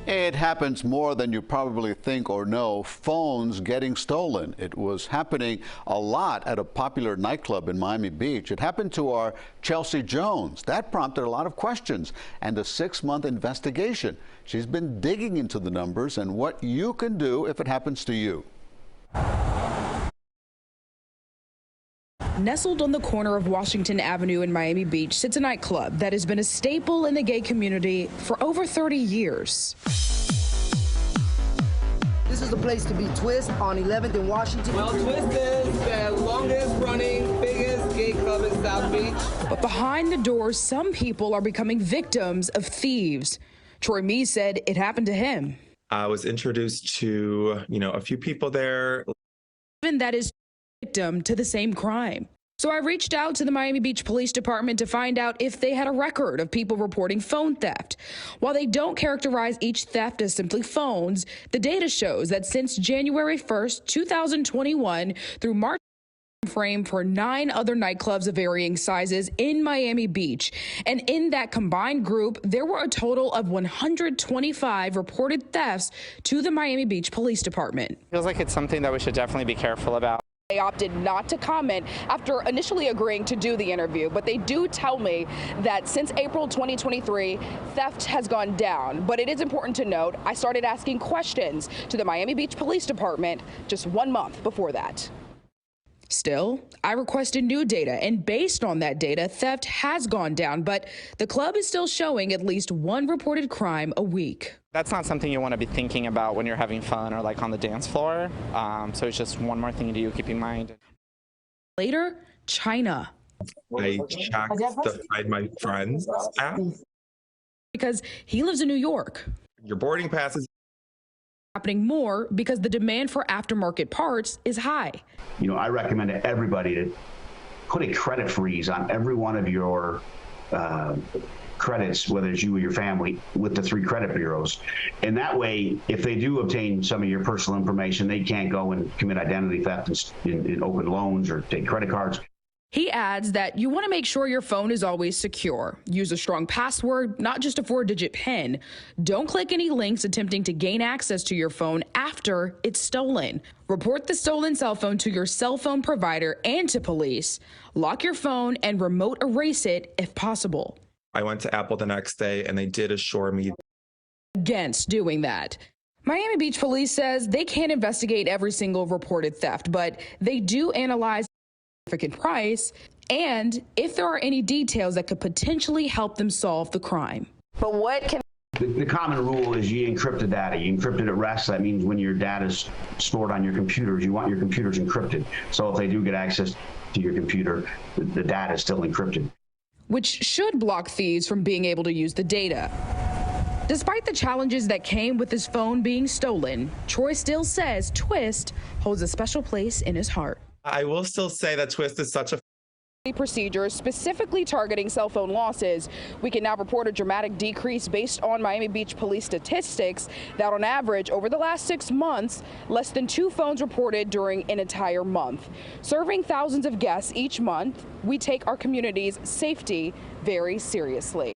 It happens more than you probably think or know. Phones getting stolen. It was happening a lot at a popular nightclub in Miami Beach. It happened to our Chelsea Jones. That prompted a lot of questions and a 6-month investigation. She's been digging into the numbers and what you can do if it happens to you. Nestled on the corner of Washington Avenue in Miami Beach sits a nightclub that has been a staple in the gay community for over 30 years. This is the place to be, Twist on 11th in Washington. Well, Twist is the longest running, biggest gay club in South Beach. But behind the doors, some people are becoming victims of thieves. Troy Mee said it happened to him. I was introduced to, a few people there. Even that is victim to the same crime. So I reached out to the Miami Beach Police Department to find out if they had a record of people reporting phone theft. While they don't characterize each theft as simply phones, the data shows that since January 1st, 2021 through March frame for 9 other nightclubs of varying sizes in Miami Beach. And in that combined group, there were a total of 125 reported thefts to the Miami Beach Police Department. Feels like it's something that we should definitely be careful about. They opted not to comment after initially agreeing to do the interview, but they do tell me that since April 2023, theft has gone down. But it is important to note, I started asking questions to the Miami Beach Police Department just 1 month before that. Still, I requested new data, and based on that data, theft has gone down, but the club is still showing at least 1 reported crime a week. That's not something you want to be thinking about when you're having fun or like on the dance floor. So it's just one more thing to do, keep in mind. Later, China. I checked to find my friend's app. Because he lives in New York. Your boarding passes. Happening more because the demand for aftermarket parts is high. I recommend to everybody to put a credit freeze on every one of your credits, whether it's you or your family, with the 3 credit bureaus. And that way, if they do obtain some of your personal information, they can't go and commit identity theft and open loans or take credit cards. He adds that you want to make sure your phone is always secure. Use a strong password, not just a 4-digit PIN. Don't click any links attempting to gain access to your phone after it's stolen. Report the stolen cell phone to your cell phone provider and to police. Lock your phone and remote erase it if possible. I went to Apple the next day and they did assure me against doing that. Miami Beach Police says they can't investigate every single reported theft, but they do analyze price and if there are any details that could potentially help them solve the crime. But what can the common rule is you encrypt the data. You encrypt it at rest. That means when your data is stored on your computers, you want your computers encrypted. So if they do get access to your computer, the data is still encrypted. Which should block thieves from being able to use the data. Despite the challenges that came with his phone being stolen, Troy still says Twist holds a special place in his heart. I will still say that Twist is such a procedures specifically targeting cell phone losses. We can now report a dramatic decrease based on Miami Beach police statistics that on average over the last 6 months, less than 2 phones reported during an entire month. Serving thousands of guests each month, we take our community's safety very seriously.